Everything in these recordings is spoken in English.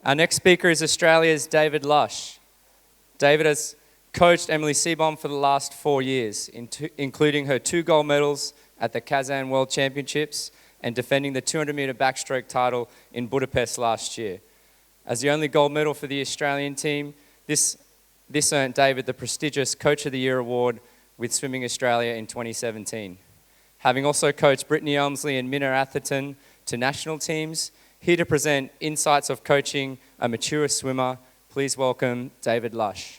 Our next speaker is Australia's David Lush. David has coached Emily Seebohm for the last 4 years, including her 2 gold medals at the Kazan World Championships and defending the 200-metre backstroke title in Budapest last year. As the only gold medal for the Australian team, this earned David the prestigious Coach of the Year award with Swimming Australia in 2017. Having also coached Brittany Elmsley and Minna Atherton to national teams, here to present insights of coaching a mature swimmer, please welcome David Lush.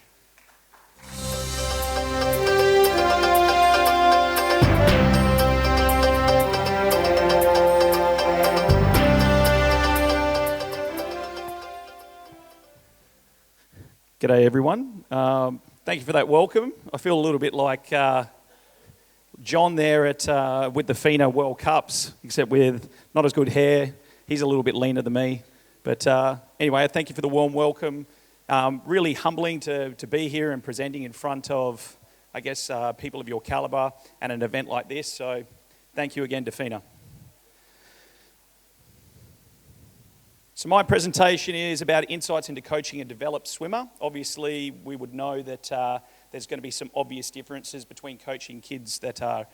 G'day everyone. Thank you for that welcome. I feel a little bit like John there with the FINA World Cups, except with not as good hair. He's a little bit leaner than me. But anyway, thank you for the warm welcome. Really humbling to be here and presenting in front of, I guess, people of your calibre at an event like this. So thank you again to FINA. So my presentation is about insights into coaching a developed swimmer. Obviously, we would know that there's going to be some obvious differences between coaching kids that are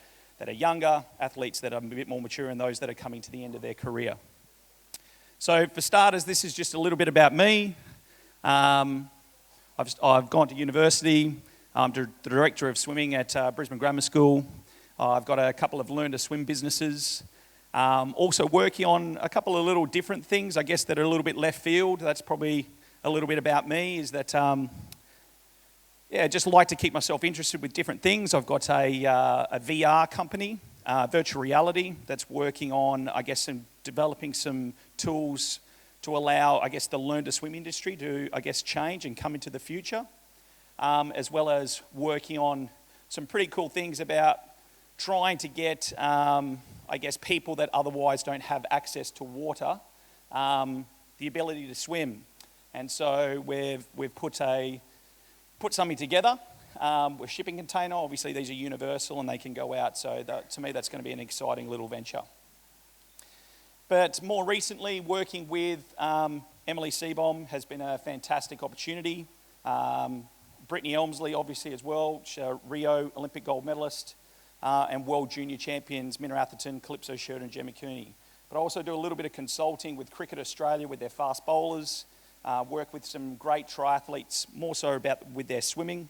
younger, athletes that are a bit more mature, and those that are coming to the end of their career. So for starters, this is just a little bit about me. I've gone to university. I'm the director of swimming at Brisbane Grammar School. I've got a couple of learn to swim businesses. Also working on a couple of little different things, I guess, that are a little bit left field. That's probably a little bit about me, is that, just like to keep myself interested with different things. I've got a VR company, virtual reality, that's working on, I guess, developing some tools to allow, I guess, the learn to swim industry to, I guess, change and come into the future, as well as working on some pretty cool things about trying to get I guess people that otherwise don't have access to water, the ability to swim. And so we've put something together with shipping container. Obviously these are universal and they can go out. So to me that's going to be an exciting little venture. But more recently, working with Emily Seebohm has been a fantastic opportunity. Brittany Elmsley obviously as well, Rio Olympic gold medalist. And World Junior Champions Minna Atherton, Calypso Sheridan and Gemma Cooney. But I also do a little bit of consulting with Cricket Australia with their fast bowlers, work with some great triathletes, more so with their swimming,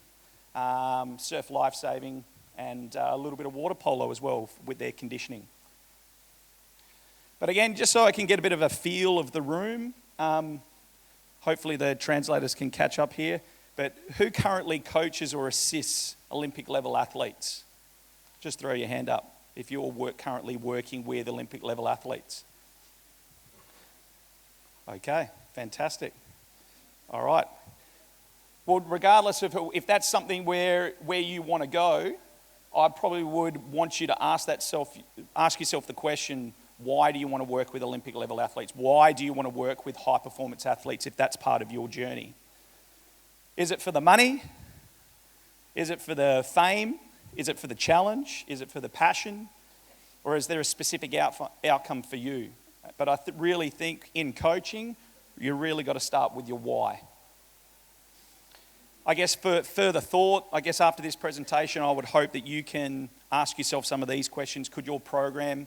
surf lifesaving, and a little bit of water polo as well with their conditioning. But again, just so I can get a bit of a feel of the room, hopefully the translators can catch up here, but who currently coaches or assists Olympic level athletes? Just throw your hand up if you're currently working with Olympic level athletes. Okay, fantastic. All right. Well, regardless of if that's something where you want to go, I probably would want you to ask yourself the question, why do you want to work with Olympic level athletes? Why do you want to work with high performance athletes if that's part of your journey? Is it for the money? Is it for the fame? Is it for the challenge? Is it for the passion? Or is there a specific outcome for you? But I really think in coaching, you really got to start with your why. I guess for further thought, I guess after this presentation, I would hope that you can ask yourself some of these questions. Could your program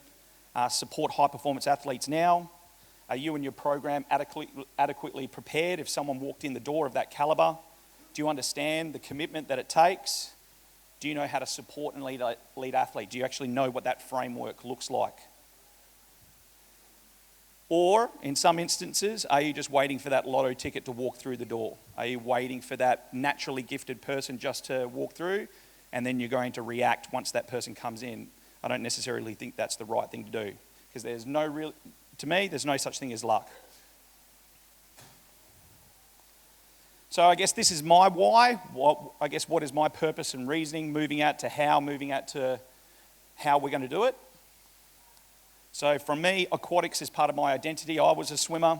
support high performance athletes now? Are you and your program adequately prepared if someone walked in the door of that calibre? Do you understand the commitment that it takes? Do you know how to support and lead athlete? Do you actually know what that framework looks like? Or, in some instances, are you just waiting for that lotto ticket to walk through the door? Are you waiting for that naturally gifted person just to walk through, and then you're going to react once that person comes in? I don't necessarily think that's the right thing to do, because there's no such thing as luck. So I guess this is my why. What is my purpose and reasoning, moving out to how we're going to do it. So from me, aquatics is part of my identity. I was a swimmer.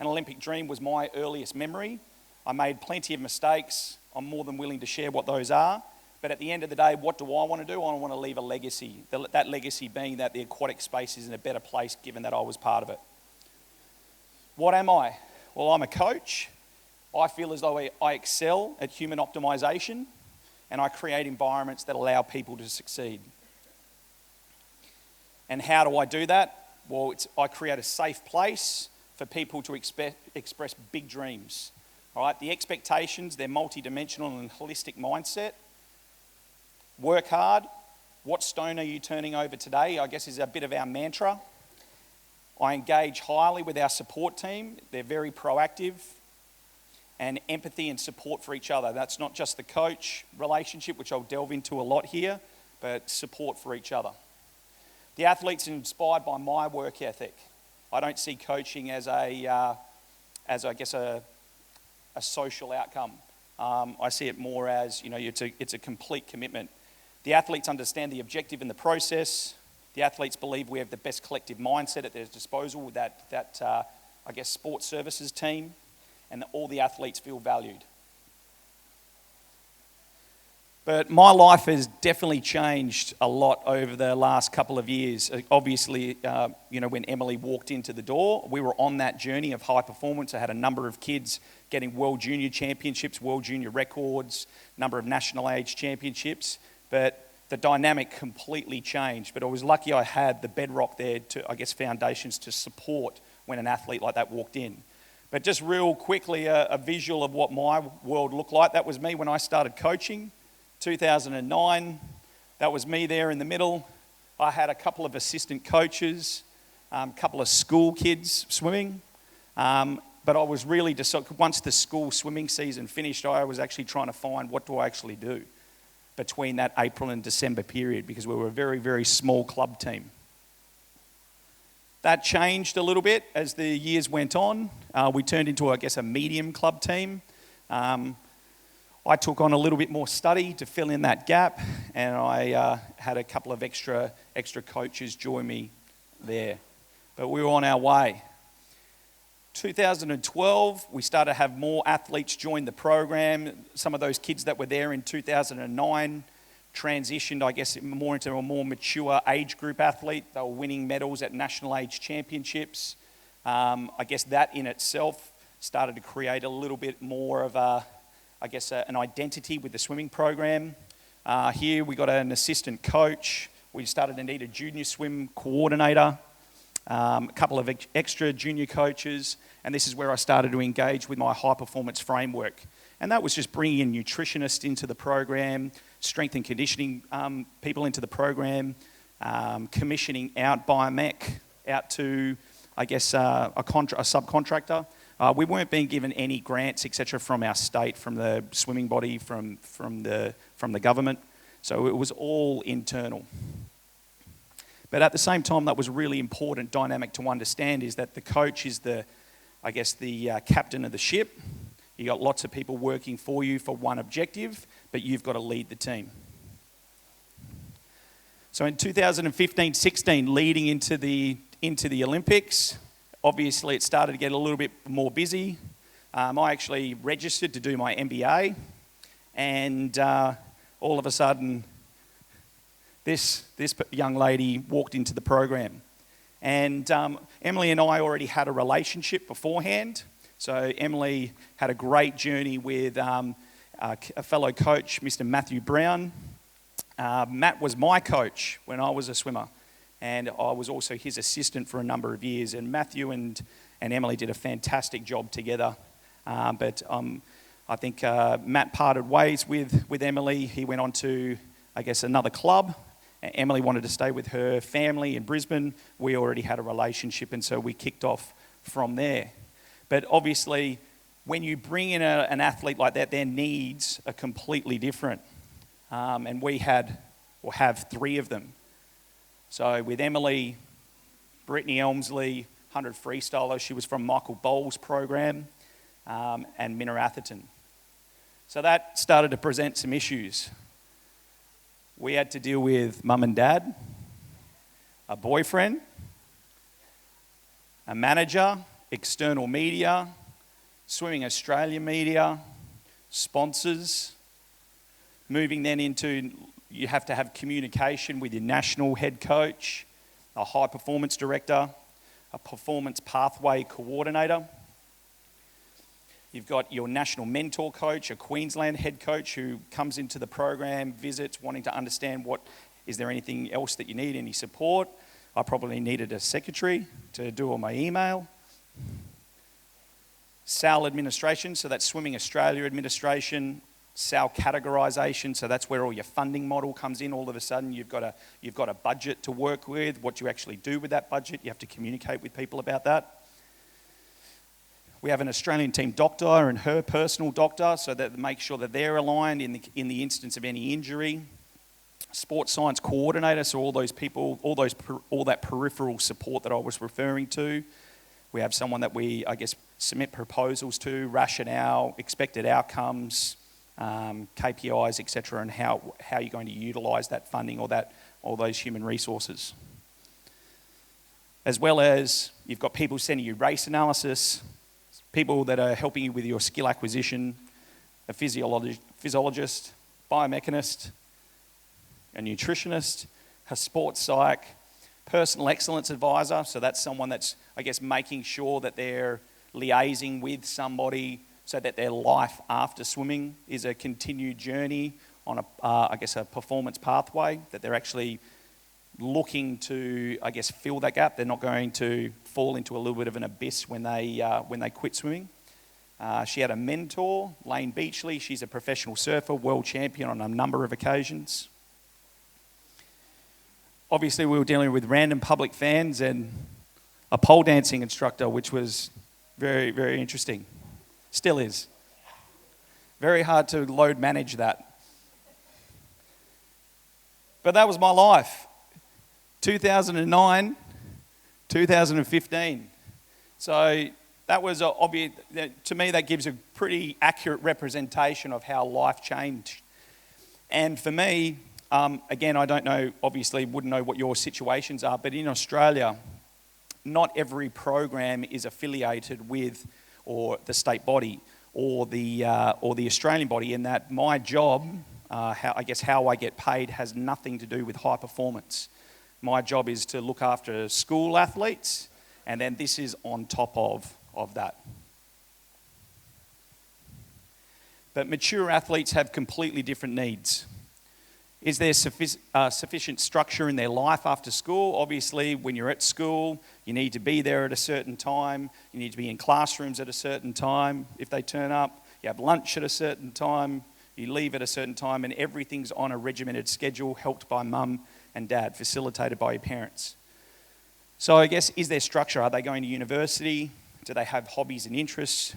An Olympic dream was my earliest memory. I made plenty of mistakes. I'm more than willing to share what those are. But at the end of the day, what do I want to do? I want to leave a legacy. That legacy being that the aquatic space is in a better place given that I was part of it. What am I? Well, I'm a coach. I feel as though I excel at human optimization, and I create environments that allow people to succeed. And how do I do that? Well, I create a safe place for people to express big dreams. All right, the expectations, they're multidimensional and holistic mindset. Work hard. What stone are you turning over today? I guess is a bit of our mantra. I engage highly with our support team. They're very proactive. And empathy and support for each other. That's not just the coach relationship, which I'll delve into a lot here, but support for each other. The athletes are inspired by my work ethic. I don't see coaching as a social outcome. I see it more as, it's a complete commitment. The athletes understand the objective in the process. The athletes believe we have the best collective mindset at their disposal with that sports services team, and that all the athletes feel valued. But my life has definitely changed a lot over the last couple of years. Obviously, when Emily walked into the door, we were on that journey of high performance. I had a number of kids getting World Junior Championships, World Junior records, number of national age championships. But the dynamic completely changed. But I was lucky I had the bedrock there foundations to support when an athlete like that walked in. But just real quickly, a visual of what my world looked like. That was me when I started coaching, 2009. That was me there in the middle. I had a couple of assistant coaches, a couple of school kids swimming. But I was really, once the school swimming season finished, I was actually trying to find what do I actually do between that April and December period, because we were a very, very small club team. That changed a little bit as the years went on. We turned into, a medium club team. I took on a little bit more study to fill in that gap, and I had a couple of extra coaches join me there. But we were on our way. 2012, we started to have more athletes join the program. Some of those kids that were there in 2009 transitioned, more into a more mature age group athlete. They were winning medals at national age championships. That in itself started to create a little bit more of an identity with the swimming program. Here we got an assistant coach. We started to need a junior swim coordinator, a couple of extra junior coaches, and this is where I started to engage with my high performance framework. And that was just bringing in nutritionists into the program, strength and conditioning people into the program, commissioning out Biomech out to, a subcontractor. We weren't being given any grants, etc., from our state, from the swimming body, from the government. So it was all internal. But at the same time, that was a really important dynamic to understand, is that the coach is the captain of the ship. You got lots of people working for you for one objective, but you've got to lead the team. So in 2015-16, leading into the Olympics, obviously it started to get a little bit more busy. I actually registered to do my MBA, and all of a sudden, this young lady walked into the program. And Emily and I already had a relationship beforehand. So Emily had a great journey with a fellow coach, Mr. Matthew Brown. Matt was my coach when I was a swimmer, and I was also his assistant for a number of years. And Matthew and Emily did a fantastic job together. But I think Matt parted ways with Emily. He went on to, another club. Emily wanted to stay with her family in Brisbane. We already had a relationship, and so we kicked off from there. But obviously, when you bring in an athlete like that, their needs are completely different. And we have 3 of them. So with Emily, Brittany Elmsley, 100 freestyler, she was from Michael Bowles' program, and Minna Atherton. So that started to present some issues. We had to deal with mum and dad, a boyfriend, a manager, external media, Swimming Australia media, sponsors, moving then into, you have to have communication with your national head coach, a high performance director, a performance pathway coordinator. You've got your national mentor coach, a Queensland head coach who comes into the program, visits, wanting to understand is there anything else that you need, any support. I probably needed a secretary to do all my email. SAL administration, so that's Swimming Australia administration. SAL categorisation, so that's where all your funding model comes in. All of a sudden you've got a budget to work with. What you actually do with that budget, you have to communicate with people about that. We have an Australian team doctor and her personal doctor, so that make sure that they're aligned in the instance of any injury. Sports science coordinator, so all those people, all that peripheral support that I was referring to. We have someone that we, submit proposals to, rationale, expected outcomes, KPIs, etc., and how you're going to utilise that funding or those human resources. As well as you've got people sending you race analysis, people that are helping you with your skill acquisition, a physiologist, biomechanist, a nutritionist, a sports psych, personal excellence advisor, so that's someone that's, making sure that they're liaising with somebody so that their life after swimming is a continued journey on a performance pathway, that they're actually looking to, fill that gap. They're not going to fall into a little bit of an abyss when they quit swimming. She had a mentor, Lane Beachley. She's a professional surfer, world champion on a number of occasions. Obviously, we were dealing with random public fans and a pole dancing instructor, which was very, very interesting. Still is. Very hard to load manage that. But that was my life. 2009, 2015. So that was obvious. To me, that gives a pretty accurate representation of how life changed. And for me, again, I don't know, obviously wouldn't know what your situations are, but in Australia, not every program is affiliated with or the state body or the Australian body, in that my job, how I get paid, has nothing to do with high performance. My job is to look after school athletes, and then this is on top of that. But mature athletes have completely different needs. Is there sufficient structure in their life after school? Obviously, when you're at school, you need to be there at a certain time. You need to be in classrooms at a certain time. If they turn up, you have lunch at a certain time. You leave at a certain time, and everything's on a regimented schedule, helped by mum and dad, facilitated by your parents. So is there structure? Are they going to university? Do they have hobbies and interests?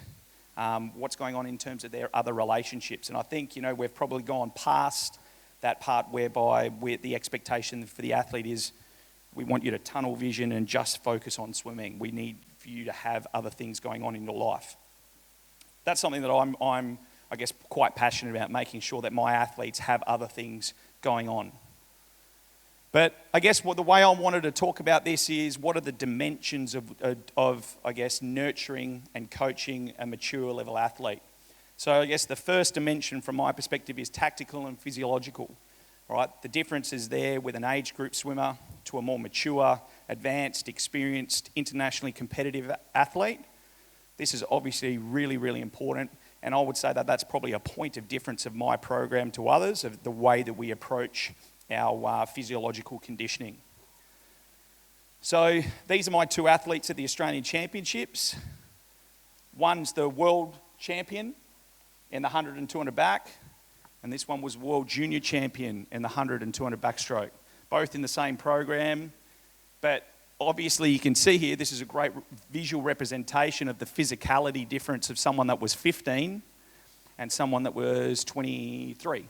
What's going on in terms of their other relationships? And I think, we've probably gone past that part whereby the expectation for the athlete is, we want you to tunnel vision and just focus on swimming. We need for you to have other things going on in your life. That's something that I'm quite passionate about, making sure that my athletes have other things going on. But the way I wanted to talk about this is, what are the dimensions of nurturing and coaching a mature level athlete? So the first dimension from my perspective is tactical and physiological. All right? The difference is there with an age group swimmer to a more mature, advanced, experienced, internationally competitive athlete. This is obviously really, really important. And I would say that that's probably a point of difference of my program to others, of the way that we approach our physiological conditioning. So these are my two athletes at the Australian Championships. One's the world champion in the 100 and 200 back, and this one was world junior champion in the 100 and 200 backstroke. Both in the same program, but obviously you can see here, this is a great visual representation of the physicality difference of someone that was 15 and someone that was 23.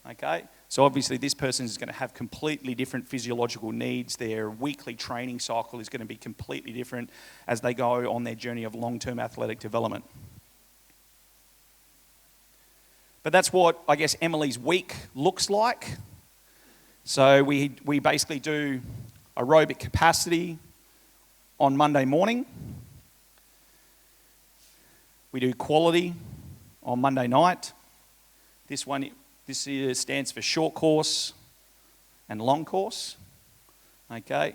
Okay, so obviously this person is going to have completely different physiological needs. Their weekly training cycle is going to be completely different as they go on their journey of long-term athletic development. But that's what Emily's week looks like. So we basically do aerobic capacity on Monday morning. We do quality on Monday night. This year stands for short course and long course. Okay.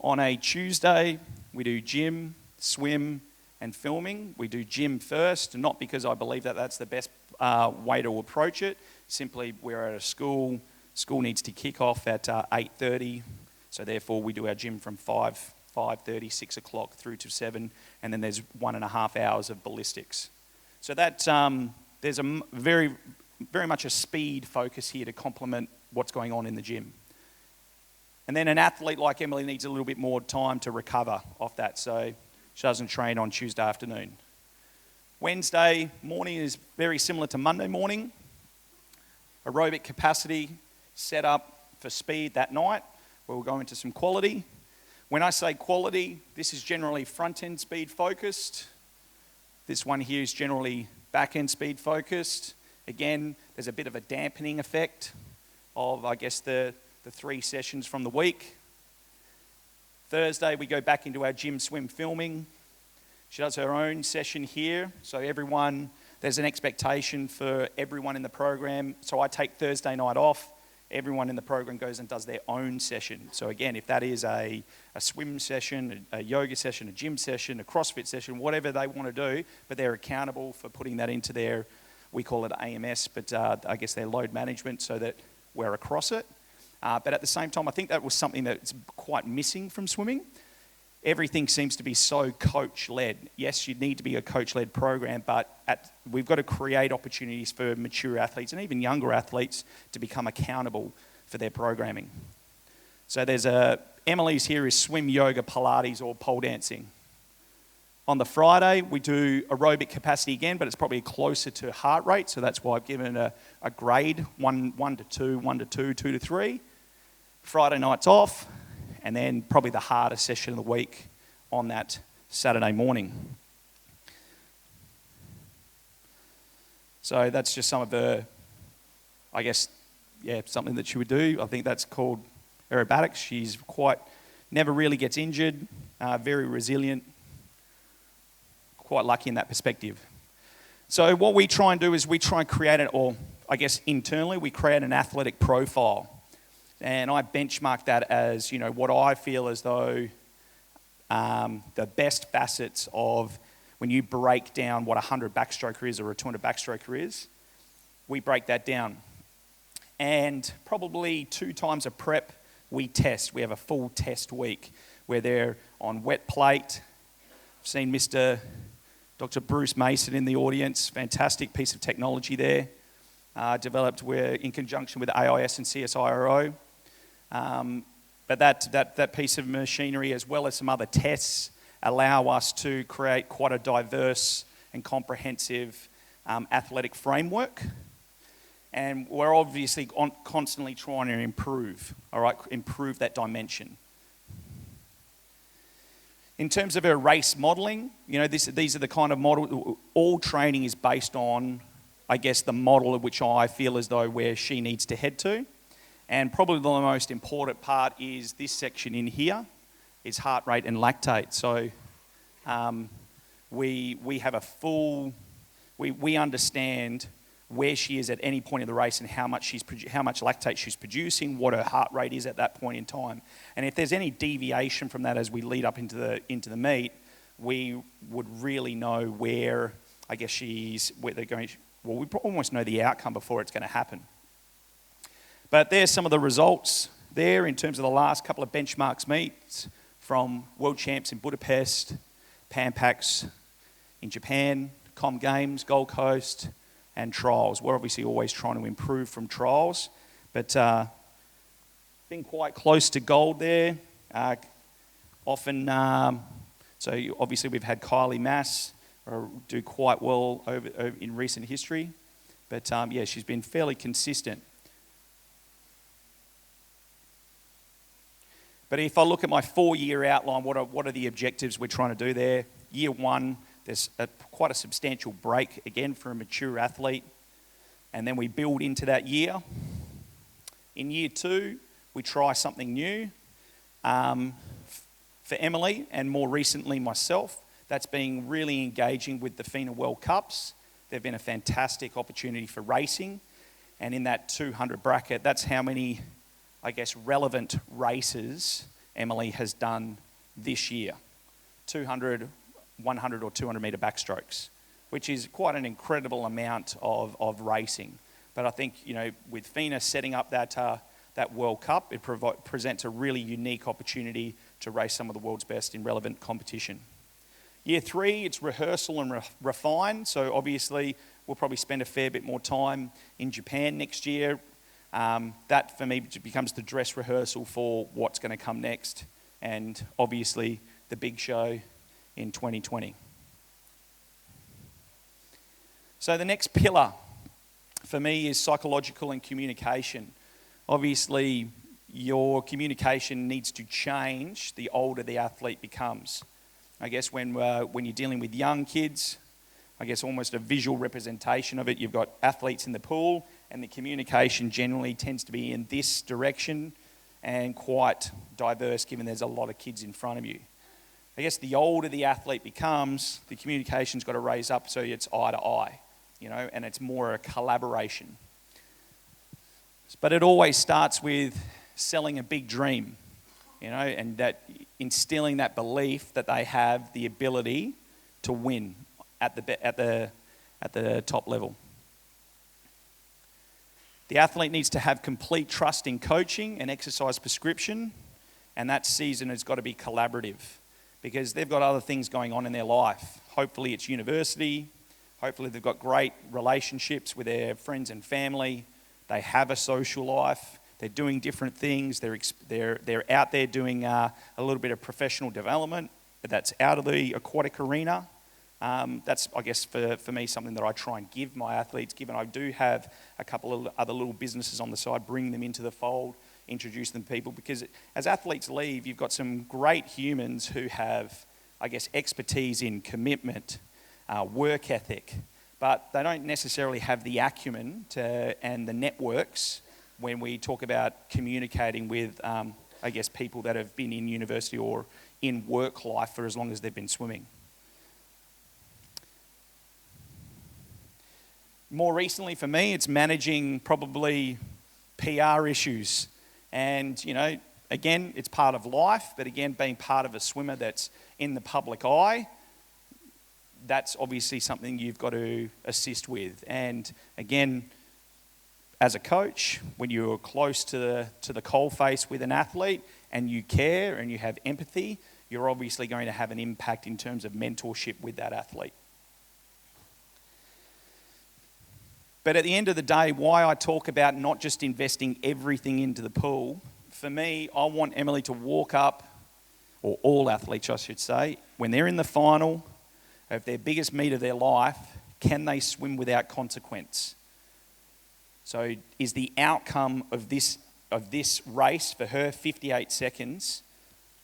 On a Tuesday, we do gym, swim, and filming. We do gym first, not because I believe that that's the best way to approach it. Simply, we're at a school. School needs to kick off at 8:30, so therefore we do our gym from 5:30, 6 o'clock through to 7, and then there's 1.5 hours of ballistics. So that there's a very much a speed focus here to complement what's going on in the gym. And then an athlete like Emily needs a little bit more time to recover off that, so she doesn't train on Tuesday afternoon. Wednesday morning is very similar to Monday morning. Aerobic capacity set up for speed that night, where we'll go into some quality. When I say quality, this is generally front-end speed focused. This one here is generally back-end speed focused. Again, there's a bit of a dampening effect of, I guess, the 3 sessions from the week. Thursday, we go back into our gym swim filming. She does her own session here, so there's an expectation for everyone in the program. So I take Thursday night off. Everyone in the program goes and does their own session. So again, if that is a swim session, a yoga session, a gym session, a CrossFit session, whatever they want to do, but they're accountable for putting that into their, we call it AMS, but I guess their load management, so that we're across it. But at the same time, I think that was something that's quite missing from swimming. Everything seems to be so coach-led. Yes, you need to be a coach-led program, but we've got to create opportunities for mature athletes and even younger athletes to become accountable for their programming. So Emily's here is swim, yoga, Pilates, or pole dancing. On the Friday, we do aerobic capacity again, but it's probably closer to heart rate, so that's why I've given it a grade, 1 to 2, 1 to 2, 2 to 3. Friday night's off, and then probably the hardest session of the week on that Saturday morning. So that's just some of the, I guess, something that she would do. I think that's called aerobatics. She's never really gets injured, very resilient, quite lucky in that perspective. So what we try and do is we try and create internally, we create an athletic profile. And I benchmark that as, what I feel as though the best facets of when you break down what a 100 backstroker is or a 200 backstroker is, we break that down. And probably 2 times a prep, we test. We have a full test week where they're on wet plate. I've seen Dr. Bruce Mason in the audience, fantastic piece of technology there, developed in conjunction with AIS and CSIRO. But that piece of machinery, as well as some other tests, allow us to create quite a diverse and comprehensive athletic framework. And we're obviously constantly trying to improve that dimension. In terms of her race modelling, these are the kind of model. All training is based on, I guess, the model of which I feel as though where she needs to head to. And probably the most important part is this section in here, is heart rate and lactate. So we have a full, we understand where she is at any point in the race and how much lactate she's producing, what her heart rate is at that point in time. And if there's any deviation from that as we lead up into the meet, we would really know where they're going. Well, we almost know the outcome before it's going to happen. But there's some of the results there in terms of the last couple of benchmarks meets from World Champs in Budapest, Pan Pacs in Japan, Com Games, Gold Coast, and trials. We're obviously always trying to improve from trials, but been quite close to gold there. Often, so obviously we've had Kylie Mass do quite well over in recent history, but she's been fairly consistent. But if I look at my 4-year outline, what are the objectives we're trying to do there? Year 1, there's quite a substantial break, again, for a mature athlete. And then we build into that year. In year 2, we try something new. For Emily, and more recently myself, that's been really engaging with the FINA World Cups. They've been a fantastic opportunity for racing. And in that 200 bracket, that's how many, relevant races Emily has done this year. 200 100 or 200 metre backstrokes, which is quite an incredible amount of racing. But I think, with FINA setting up that World Cup, it presents a really unique opportunity to race some of the world's best in relevant competition. Year 3, it's rehearsal and refine. So obviously, we'll probably spend a fair bit more time in Japan next year. That, for me, becomes the dress rehearsal for what's going to come next. And obviously, the big show in 2020. So the next pillar for me is psychological and communication. Obviously, your communication needs to change the older the athlete becomes. I guess when you're dealing with young kids, I guess almost a visual representation of it, you've got athletes in the pool, and the communication generally tends to be in this direction and quite diverse given there's a lot of kids in front of you. I guess the older the athlete becomes, the communication's got to raise up so it's eye to eye, and it's more a collaboration. But it always starts with selling a big dream, and that instilling that belief that they have the ability to win at the top level. The athlete needs to have complete trust in coaching and exercise prescription, and that season has got to be collaborative because they've got other things going on in their life. Hopefully it's university, hopefully they've got great relationships with their friends and family, they have a social life, they're doing different things, they're out there doing a little bit of professional development that's out of the aquatic arena. That's, I guess, for me, something that I try and give my athletes, given I do have a couple of other little businesses on the side, bring them into the fold, introduce them to people, because as athletes leave, you've got some great humans who have, I guess, expertise in commitment, work ethic, but they don't necessarily have the acumen and the networks when we talk about communicating with, I guess, people that have been in university or in work life for as long as they've been swimming. More recently for me, it's managing probably PR issues. And, again, it's part of life, but again, being part of a swimmer that's in the public eye, that's obviously something you've got to assist with. And again, as a coach, when you're close to the coalface with an athlete and you care and you have empathy, you're obviously going to have an impact in terms of mentorship with that athlete. But at the end of the day, why I talk about not just investing everything into the pool, for me, I want Emily to walk up, or all athletes I should say, when they're in the final of their biggest meet of their life, can they swim without consequence? So is the outcome of this race for her 58 seconds,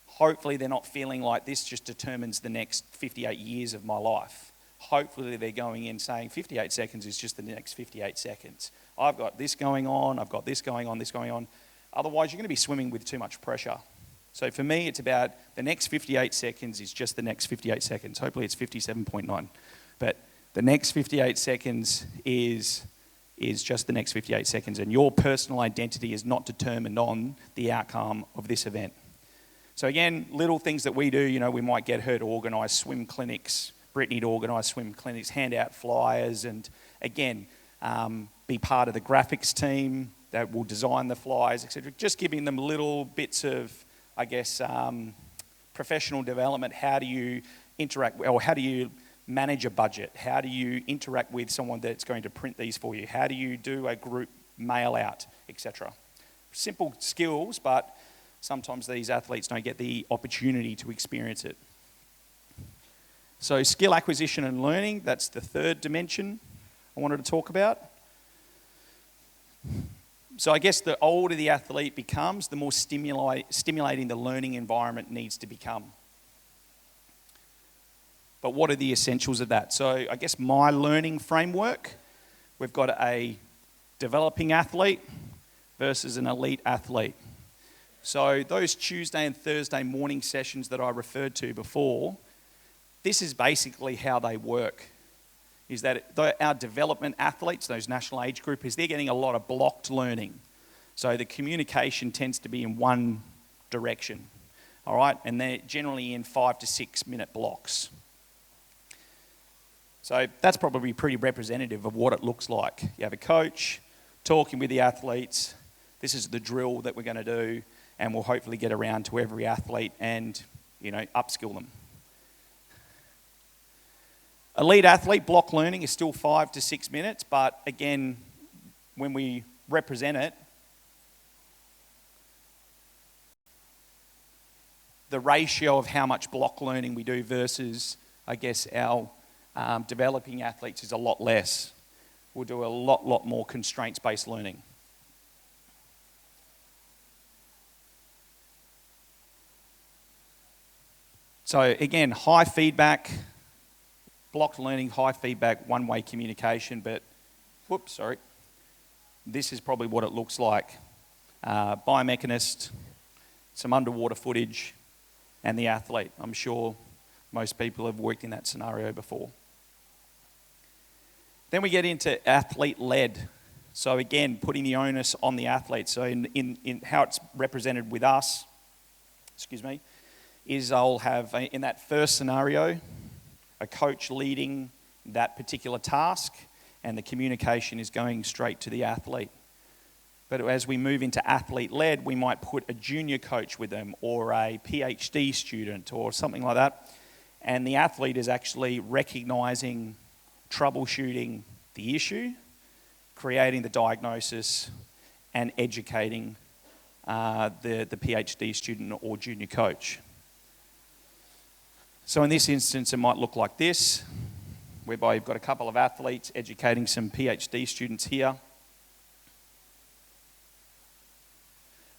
hopefully they're not feeling like this just determines the next 58 years of my life. Hopefully they're going in saying 58 seconds is just the next 58 seconds. I've got this going on, I've got this going on, this going on. Otherwise, you're going to be swimming with too much pressure. So for me, it's about the next 58 seconds is just the next 58 seconds. Hopefully it's 57.9. But the next 58 seconds is just the next 58 seconds. And your personal identity is not determined on the outcome of this event. So again, little things that we do, we might get her to organise swim clinics, Brittany to organise swim clinics, hand out flyers, and again, be part of the graphics team that will design the flyers, etc. Just giving them little bits of, I guess, professional development. How do you interact, or how do you manage a budget? How do you interact with someone that's going to print these for you? How do you do a group mail out, etc. Simple skills, but sometimes these athletes don't get the opportunity to experience it. So skill acquisition and learning, that's the third dimension I wanted to talk about. So I guess the older the athlete becomes, the more stimulating the learning environment needs to become. But what are the essentials of that? So I guess my learning framework, we've got a developing athlete versus an elite athlete. So those Tuesday and Thursday morning sessions that I referred to before, this is basically how they work, is that our development athletes, those national age groupers, they're getting a lot of blocked learning. So the communication tends to be in one direction, all right? And they're generally in 5 to 6 minute blocks. So that's probably pretty representative of what it looks like. You have a coach talking with the athletes. This is the drill that we're going to do, and we'll hopefully get around to every athlete and, upskill them. Elite athlete block learning is still 5 to 6 minutes, but again, when we represent it, the ratio of how much block learning we do versus, I guess, our developing athletes is a lot less. We'll do a lot more constraints-based learning. So again, high feedback, blocked learning, high feedback, one-way communication, but, this is probably what it looks like. Biomechanist, some underwater footage, and the athlete. I'm sure most people have worked in that scenario before. Then we get into athlete-led. So again, putting the onus on the athlete. So in how it's represented with us, is I'll have, in that first scenario, a coach leading that particular task, and the communication is going straight to the athlete. But as we move into athlete-led, we might put a junior coach with them, or a PhD student, or something like that. And the athlete is actually recognizing, troubleshooting the issue, creating the diagnosis, and educating the PhD student or junior coach. So in this instance, it might look like this, whereby you've got a couple of athletes educating some PhD students here.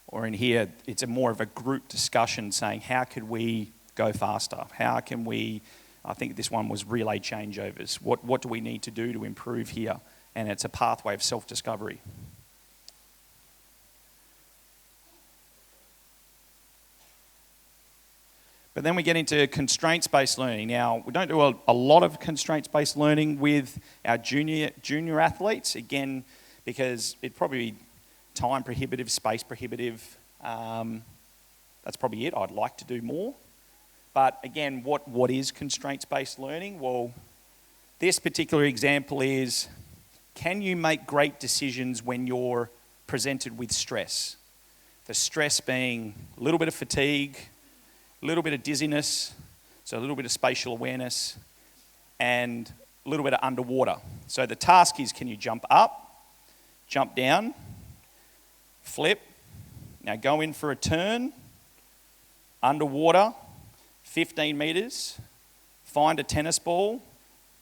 Or in here, it's more of a group discussion saying, how could we go faster? How can we, I think this one was relay changeovers. What do we need to do to improve here? And it's a pathway of self-discovery. But then we get into constraints-based learning. Now, we don't do a lot of constraints-based learning with our junior athletes, again, because it'd probably be time prohibitive, space prohibitive. That's probably it. I'd like to do more. But again, what is constraints-based learning? Well, this particular example is, can you make great decisions when you're presented with stress? The stress being a little bit of fatigue, a little bit of dizziness, so a little bit of spatial awareness, and a little bit of underwater. So the task is, can you jump up, jump down, flip, now go in for a turn, underwater, 15 metres, find a tennis ball,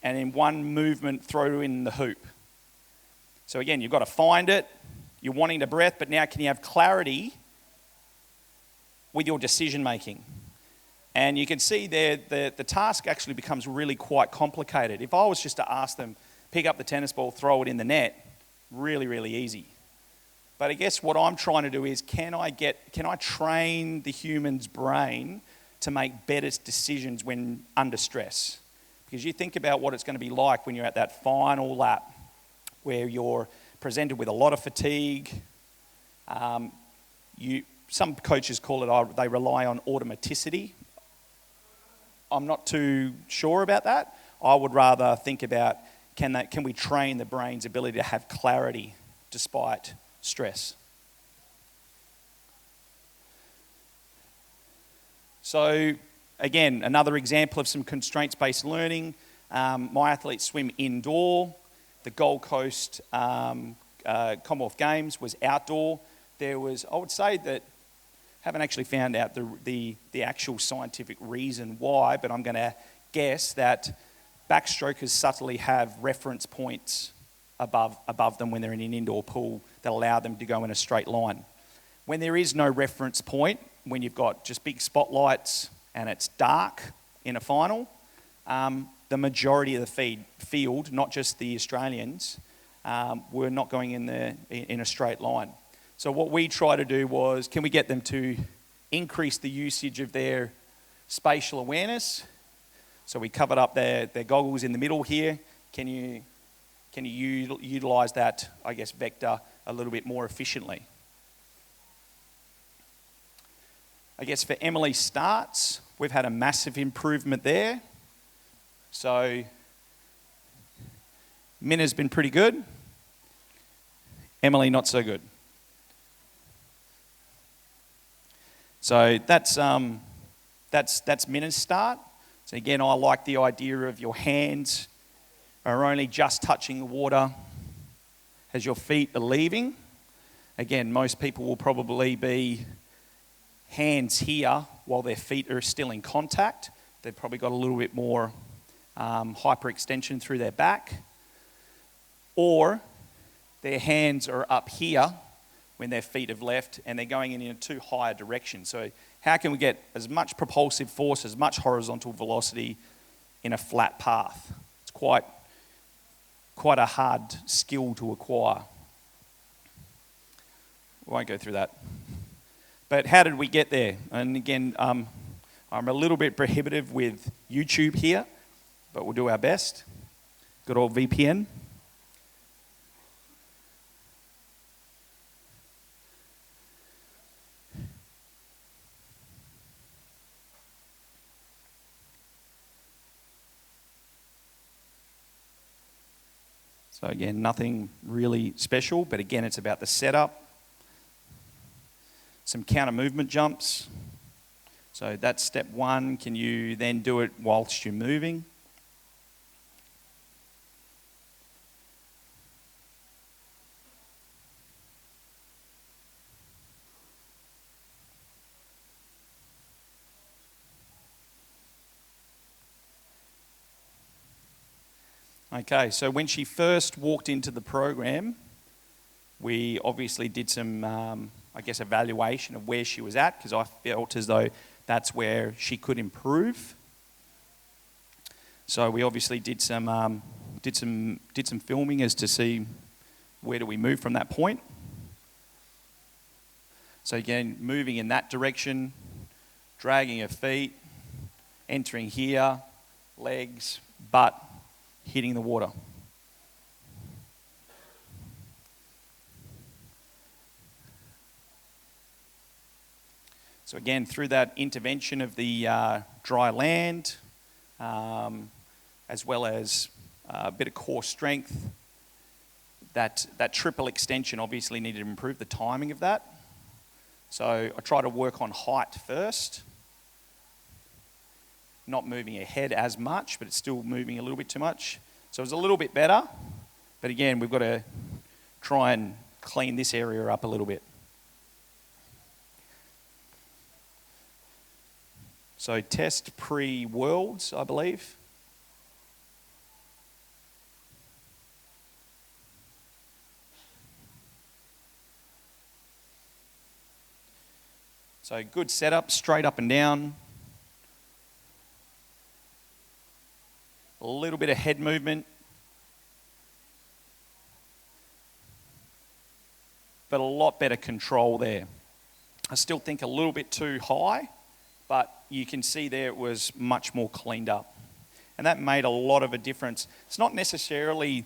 and in one movement throw in the hoop. So again, you've got to find it, you're wanting to breath, but now can you have clarity with your decision making? And you can see there the task actually becomes really quite complicated. If I was just to ask them, pick up the tennis ball, throw it in the net, really easy. But I guess what I'm trying to do is, can I train the human's brain to make better decisions when under stress? Because you think about what it's going to be like when you're at that final lap, where you're presented with a lot of fatigue. Some coaches call it, they rely on automaticity. I'm not too sure about that. I would rather think about, can we train the brain's ability to have clarity despite stress? So again, another example of some constraints-based learning. My athletes swim indoor. The Gold Coast Commonwealth Games was outdoor. There was, I would say that, haven't actually found out the actual scientific reason why, but I'm going to guess that backstrokers subtly have reference points above them when they're in an indoor pool that allow them to go in a straight line. When there is no reference point, when you've got just big spotlights and it's dark in a final, the majority of the field, not just the Australians, were not going in a straight line. So what we try to do was, can we get them to increase the usage of their spatial awareness? So we covered up their goggles in the middle here. Can you utilise that, I guess, vector a little bit more efficiently? I guess for Emily Starts, we've had a massive improvement there. So Minna's been pretty good. Emily, not so good. So that's Minna's start. So again, I like the idea of your hands are only just touching the water as your feet are leaving. Again, most people will probably be hands here while their feet are still in contact. They've probably got a little bit more hyperextension through their back. Or their hands are up here when their feet have left and they're going in a too high a direction. So how can we get as much propulsive force, as much horizontal velocity in a flat path? It's quite a hard skill to acquire. We won't go through that. But how did we get there? And again, I'm a little bit prohibitive with YouTube here, but we'll do our best. Good old VPN. So again, nothing really special, but again, it's about the setup. Some counter movement jumps. So that's step one. Can you then do it whilst you're moving? Okay, so when she first walked into the program, we obviously did some, evaluation of where she was at, because I felt as though that's where she could improve. So we obviously did some filming as to see where do we move from that point. So again, moving in that direction, dragging her feet, entering here, legs, butt, hitting the water. So again, through that intervention of the dry land, as well as a bit of core strength, that triple extension obviously needed to improve the timing of that. So I try to work on height first, not moving ahead as much, but it's still moving a little bit too much. So it's a little bit better, but again, we've got to try and clean this area up a little bit. So test pre-Worlds, I believe. So good setup, straight up and down. A little bit of head movement. But a lot better control there. I still think a little bit too high, but you can see there it was much more cleaned up. And that made a lot of a difference. It's not necessarily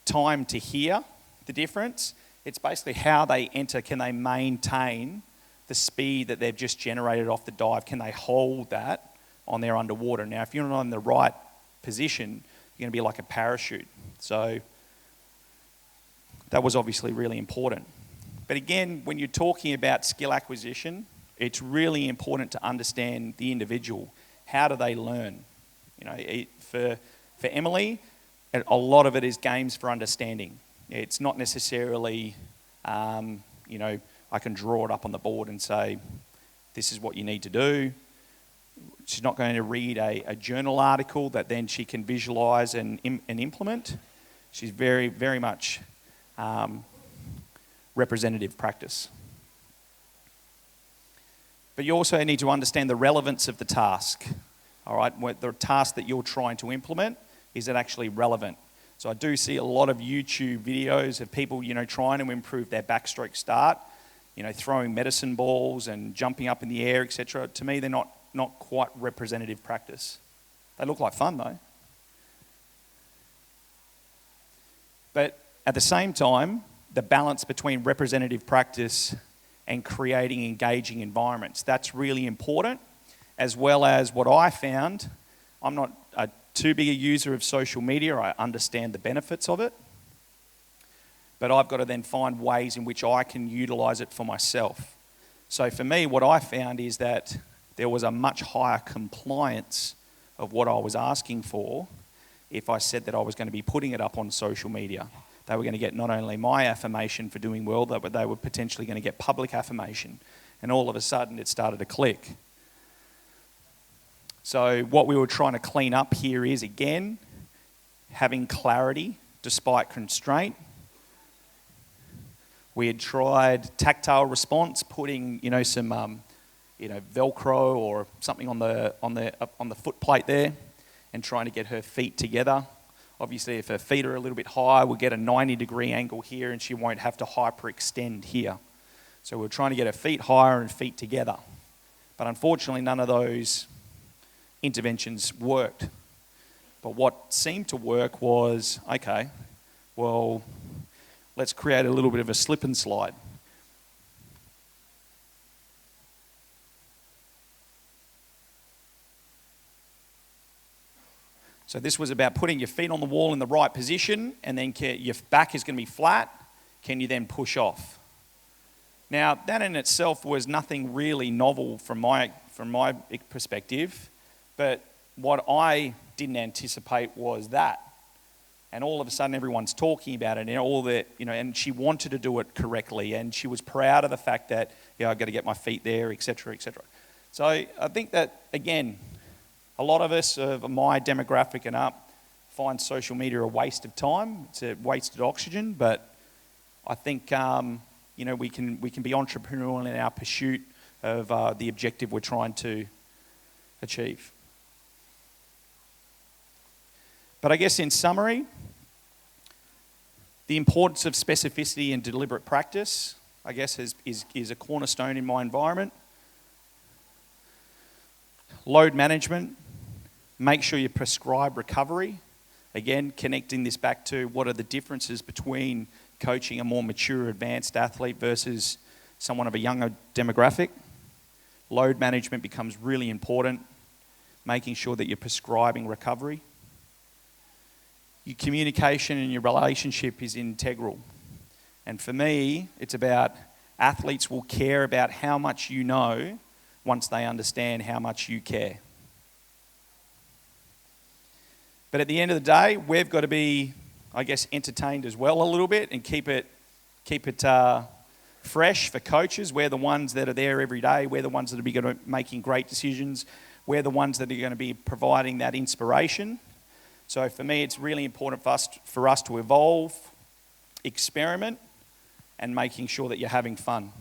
time to hear the difference. It's basically how they enter. Can they maintain the speed that they've just generated off the dive? Can they hold that on their underwater? Now, if you're not in the right position, you're going to be like a parachute. So that was obviously really important. But again, when you're talking about skill acquisition, it's really important to understand the individual. How do they learn? You know, for Emily, a lot of it is games for understanding. It's not necessarily, I can draw it up on the board and say, this is what you need to do. She's not going to read a journal article that then she can visualize and implement. She's very, very much representative practice. But you also need to understand the relevance of the task. All right, the task that you're trying to implement, is it actually relevant? So I do see a lot of YouTube videos of people, trying to improve their backstroke start, throwing medicine balls and jumping up in the air, etc. To me, they're not quite representative practice. They look like fun though. But at the same time, the balance between representative practice and creating engaging environments, that's really important, as well as what I found. I'm not a too big a user of social media. I understand the benefits of it. But I've got to then find ways in which I can utilise it for myself. So for me, what I found is that there was a much higher compliance of what I was asking for if I said that I was going to be putting it up on social media. They were going to get not only my affirmation for doing well, but they were potentially going to get public affirmation. And all of a sudden, it started to click. So what we were trying to clean up here is, again, having clarity despite constraint. We had tried tactile response, putting some Velcro or something on the foot plate there, and trying to get her feet together. Obviously, if her feet are a little bit high, we'll get a 90-degree angle here, and she won't have to hyperextend here. So we're trying to get her feet higher and feet together. But unfortunately, none of those interventions worked. But what seemed to work was, okay, well, let's create a little bit of a slip and slide. So this was about putting your feet on the wall in the right position, and then your back is going to be flat. Can you then push off? Now, that in itself was nothing really novel from my perspective, but what I didn't anticipate was that. And all of a sudden, everyone's talking about it, and she wanted to do it correctly, and she was proud of the fact that, I've got to get my feet there, etc., etc. So I think that, again, a lot of us of my demographic and up find social media a waste of time. It's a wasted oxygen, but I think we can be entrepreneurial in our pursuit of the objective we're trying to achieve. But I guess in summary, the importance of specificity and deliberate practice, I guess, is a cornerstone in my environment. Load management. Make sure you prescribe recovery. Again, connecting this back to what are the differences between coaching a more mature, advanced athlete versus someone of a younger demographic. Load management becomes really important, making sure that you're prescribing recovery. Your communication and your relationship is integral. And for me, it's about athletes will care about how much you know once they understand how much you care. But at the end of the day, we've got to be, I guess, entertained as well a little bit and keep it fresh for coaches. We're the ones that are there every day. We're the ones that are making great decisions. We're the ones that are going to be providing that inspiration. So for me, it's really important for us to evolve, experiment, and making sure that you're having fun.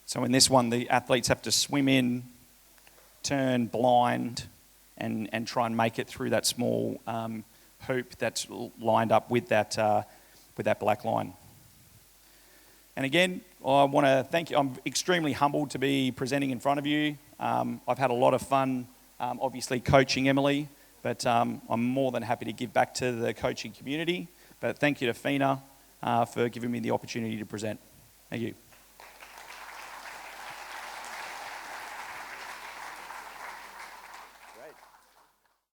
So in this one, the athletes have to swim in, turn blind, and try and make it through that small hoop that's lined up with that black line. And again, I want to thank you. I'm extremely humbled to be presenting in front of you. I've had a lot of fun, obviously, coaching Emily, but I'm more than happy to give back to the coaching community. But thank you to FINA for giving me the opportunity to present. Thank you.